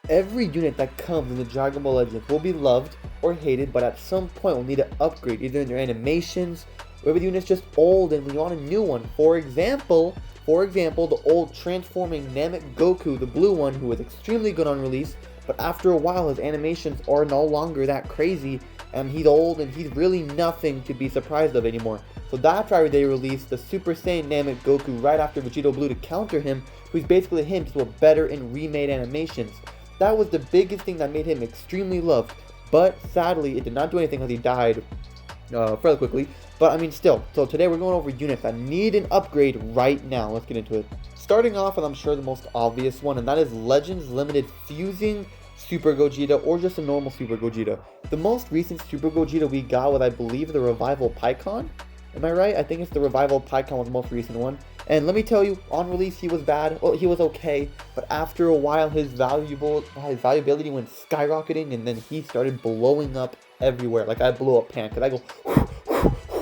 Every unit that comes in the Dragon Ball Legends will be loved or hated, but at some point will need to upgrade either in their animations, or if the unit's just old and we want a new one. For example, the old transforming Namek Goku, the blue one, who was extremely good on release, but after a while his animations are no longer that crazy, and he's old and he's really nothing to be surprised of anymore. So that's why they released the Super Saiyan Namek Goku right after Vegito Blue to counter him, who's basically him, just with better and remade animations. That was the biggest thing that made him extremely loved, but sadly it did not do anything because he died fairly quickly. But I mean still, so today we're going over units that need an upgrade right now. Let's get into it. Starting off with, I'm sure, the most obvious one, and that is Legends Limited Fusing Super Gogeta, or just a normal Super Gogeta. The most recent Super Gogeta we got was, I believe, the Revival Pikkon. Am I right? I think it's the Revival Pikkon was the most recent one. And let me tell you, on release he was bad. Well, he was okay, but after a while his valuability went skyrocketing, and then he started blowing up everywhere. Like I blew up Pan, cause I go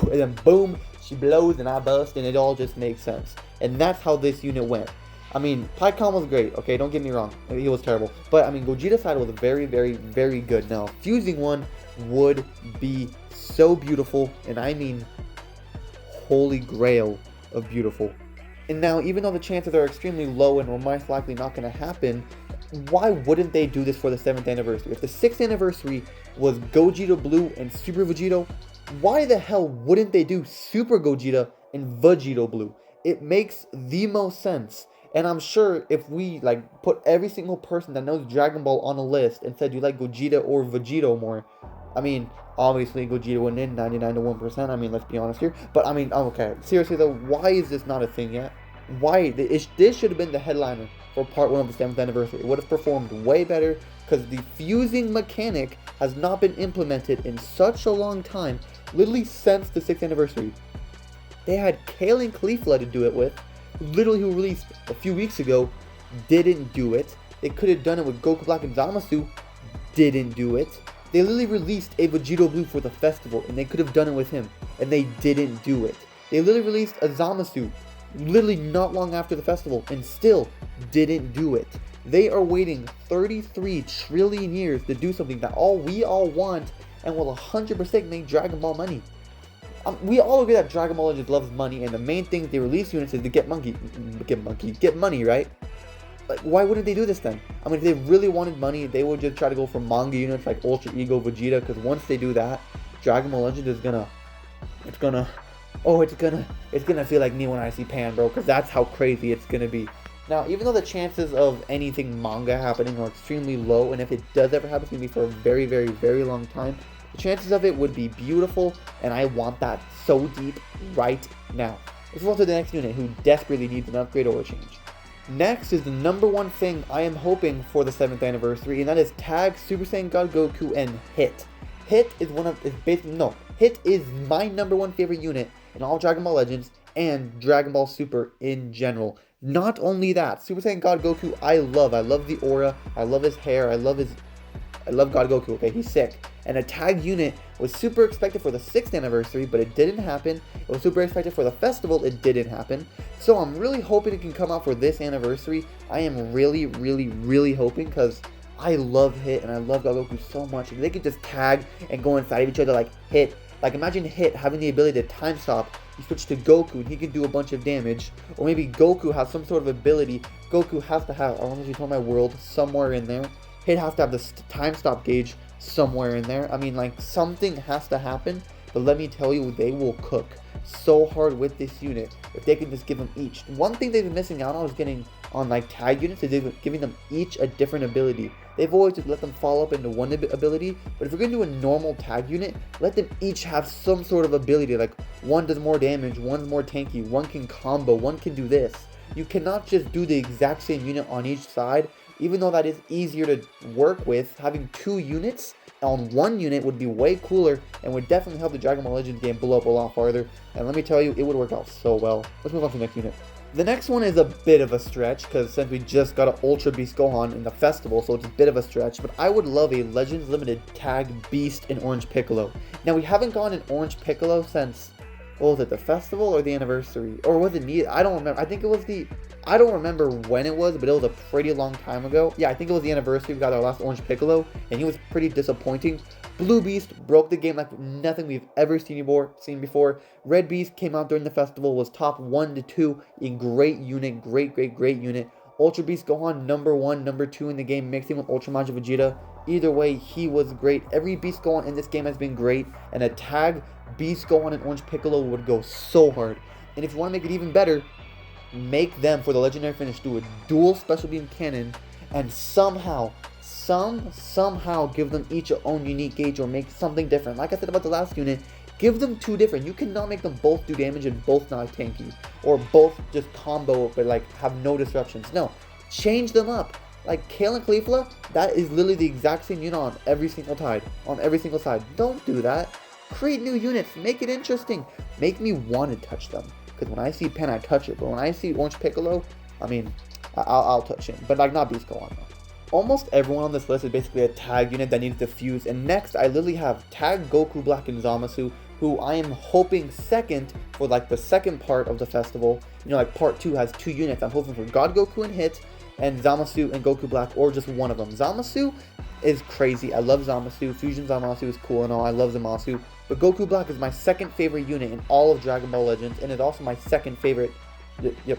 and then boom, she blows and I bust, and it all just makes sense. And that's how this unit went. I mean, Pikkon was great, okay, don't get me wrong, he was terrible. But I mean, Gogeta's side was very, very, very good. Now, fusing one would be so beautiful, and I mean holy grail of beautiful. And now, even though the chances are extremely low and will most likely not going to happen, why wouldn't they do this for the 7th anniversary? If the 6th anniversary was Gogeta Blue and Super Vegito, why the hell wouldn't they do Super Gogeta and Vegito Blue? It makes the most sense. And I'm sure if we like put every single person that knows Dragon Ball on a list and said you like Gogeta or Vegito more, I mean, obviously Gogeta would win 99 to 1%. I mean, let's be honest here. But I mean, okay, seriously though, why is this not a thing yet? Why? This should have been the headliner for part 1 of the 7th anniversary. It would have performed way better, because the fusing mechanic has not been implemented in such a long time, literally since the 6th anniversary. They had Kale and Caulifla to do it with, literally who released a few weeks ago, didn't do it. They could have done it with Goku Black and Zamasu, didn't do it. They literally released a Vegito Blue for the festival, and they could have done it with him, and they didn't do it. They literally released a Zamasu literally not long after the festival, and still didn't do it. They are waiting 33 trillion years to do something that we all want and will 100% make Dragon Ball money. We all agree that Dragon Ball Legends loves money, and the main thing they release units is to get money, right? Like, why wouldn't they do this then? I mean, if they really wanted money, they would just try to go for manga units like Ultra Ego Vegeta, because once they do that, Dragon Ball Legends is gonna feel like me when I see Pan, bro, because that's how crazy it's gonna be. Now, even though the chances of anything manga happening are extremely low, and if it does ever happen, it's gonna be for a very, very, very long time, the chances of it would be beautiful, and I want that so deep right now. Let's move on to the next unit who desperately needs an upgrade or a change. Next is the #1 thing I am hoping for the 7th anniversary, and that is Tag Super Saiyan God Goku and Hit. Hit is Hit is my #1 favorite unit in all Dragon Ball Legends and Dragon Ball Super in general. Not only that, Super Saiyan God Goku I love the aura, I love his hair, I love God Goku, okay, he's sick. And a tag unit was super expected for the 6th anniversary, but it didn't happen. It was super expected for the festival, it didn't happen. So I'm really hoping it can come out for this anniversary. I am really, really, really hoping, because I love Hit and I love God Goku so much. If they could just tag and go inside of each other like Hit. Like, imagine Hit having the ability to time stop. You switch to Goku and he can do a bunch of damage. Or maybe Goku has some sort of ability. Goku has to have, I want to tell my world, somewhere in there. Hit has to have the time stop gauge somewhere in there. I mean, like, something has to happen. But let me tell you, they will cook so hard with this unit if they can just give them each. One thing they've been missing out on is getting on like tag units, is giving them each a different ability. They've always just let them fall up into one ability, but if you're going to do a normal tag unit, let them each have some sort of ability. Like, one does more damage, one's more tanky, one can combo, one can do this. You cannot just do the exact same unit on each side. Even though that is easier to work with, having 2 units on one unit would be way cooler and would definitely help the Dragon Ball Legends game blow up a lot farther. And let me tell you, it would work out so well. Let's move on to the next unit. The next one is a bit of a stretch, because since we just got an Ultra Beast Gohan in the festival, so it's a bit of a stretch, but I would love a Legends Limited Tag Beast in Orange Piccolo. Now, we haven't gotten an Orange Piccolo since, what was it, the festival or the anniversary? Or was it neither? I don't remember. I think it was I don't remember when it was, but it was a pretty long time ago. Yeah, I think it was the anniversary. We got our last Orange Piccolo, and he was pretty disappointing. Blue Beast broke the game like nothing we've ever seen before. Red Beast came out during the festival, was top 1 to 2, a great unit, great unit. Ultra Beast Gohan, number 1, number 2 in the game, mixing with Ultra Majin Vegeta. Either way, he was great. Every Beast Gohan in this game has been great, and a tag Beast Gohan and Orange Piccolo would go so hard. And if you want to make it even better, make them, for the legendary finish, do a dual special beam cannon, and somehow give them each their own unique gauge, or make something different. Like I said about the last unit, give them 2 different. You cannot make them both do damage and both not tanky, or both just combo but like have no disruptions. No, change them up. Like Kale and Caulifla, that is literally the exact same unit on every single side. Don't do that. Create new units, make it interesting, make me want to touch them. Because when I see Pen, I touch it. But when I see Orange Piccolo, I mean, I'll touch him. But like, not Beast Gohan, though. Almost everyone on this list is basically a tag unit that needs to fuse. And next, I literally have Tag Goku Black and Zamasu, who I am hoping second for like the second part of the festival. You know, like part 2 has 2 units. I'm hoping for God Goku and Hit, and Zamasu and Goku Black, or just one of them. Zamasu is crazy. I love Zamasu. Fusion Zamasu is cool and all. I love Zamasu. But Goku Black is my second favorite unit in all of Dragon Ball Legends, and is also my second favorite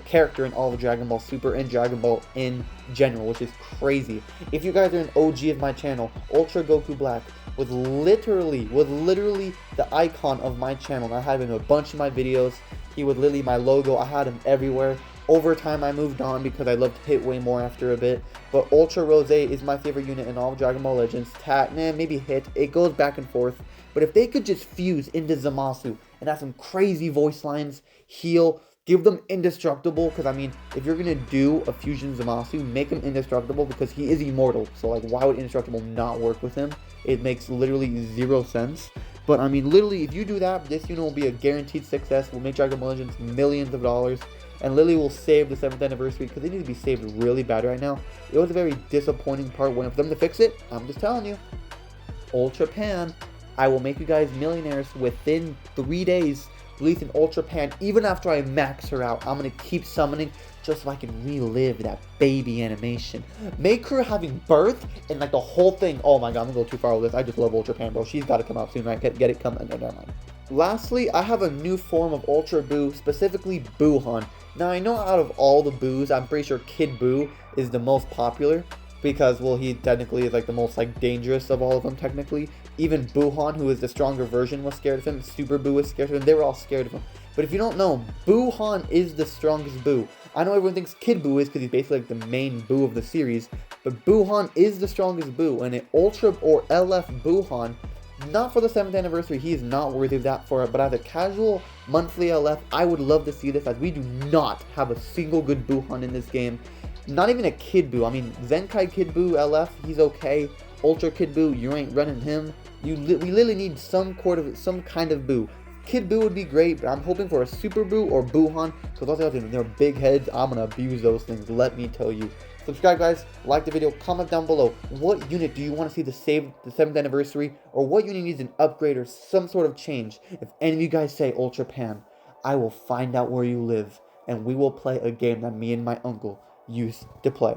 character in all of Dragon Ball Super and Dragon Ball in general, which is crazy. If you guys are an OG of my channel, Ultra Goku Black was literally the icon of my channel. I had him in a bunch of my videos. He was literally my logo. I had him everywhere. Over time, I moved on because I loved Hit way more after a bit. But Ultra Rose is my favorite unit in all of Dragon Ball Legends. Maybe Hit. It goes back and forth. But if they could just fuse into Zamasu and have some crazy voice lines, heal, give them indestructible. Because, I mean, if you're going to do a fusion Zamasu, make him indestructible because he is immortal. So, like, why would indestructible not work with him? It makes literally 0 sense. But, I mean, literally, if you do that, this unit will be a guaranteed success. Will make Dragon Ball Legends millions of dollars. And Lily will save the 7th anniversary because they need to be saved really bad right now. It was a very disappointing part. When for them to fix it, I'm just telling you. Ultra Pan, I will make you guys millionaires within 3 days. Release an Ultra Pan. Even after I max her out, I'm going to keep summoning just so I can relive that baby animation. Make her having birth and like the whole thing. Oh my god, I'm going to go too far with this. I just love Ultra Pan, bro. She's got to come out soon, right? Get it coming. No, never mind. Lastly, I have a new form of Ultra Boo, specifically Buuhan. Now, I know out of all the Boos, I'm pretty sure Kid Buu is the most popular, because, well, he technically is like the most like dangerous of all of them, technically. Even Buuhan, who is the stronger version, was scared of him. Super Buu was scared of him. They were all scared of him. But if you don't know, Buuhan is the strongest Buu. I know everyone thinks Kid Buu is because he's basically like the main Buu of the series, but Buuhan is the strongest Buu, and an Ultra or LF Buuhan, not for the 7th anniversary, he is not worthy of that for it, but as a casual monthly LF, I would love to see this, as we do not have a single good Buuhan in this game. Not even a Kid Buu. I mean, Zenkai Kid Buu LF, he's okay. Ultra Kid Buu, you ain't running him. We literally need some kind of Buu. Kid Buu would be great, but I'm hoping for a Super Buu or Buuhan, because also their big heads, I'm gonna abuse those things, let me tell you. Subscribe, guys, like the video, comment down below, what unit do you want to see the 7th anniversary, or what unit needs an upgrade or some sort of change? If any of you guys say Ultra Pan, I will find out where you live, and we will play a game that me and my uncle used to play.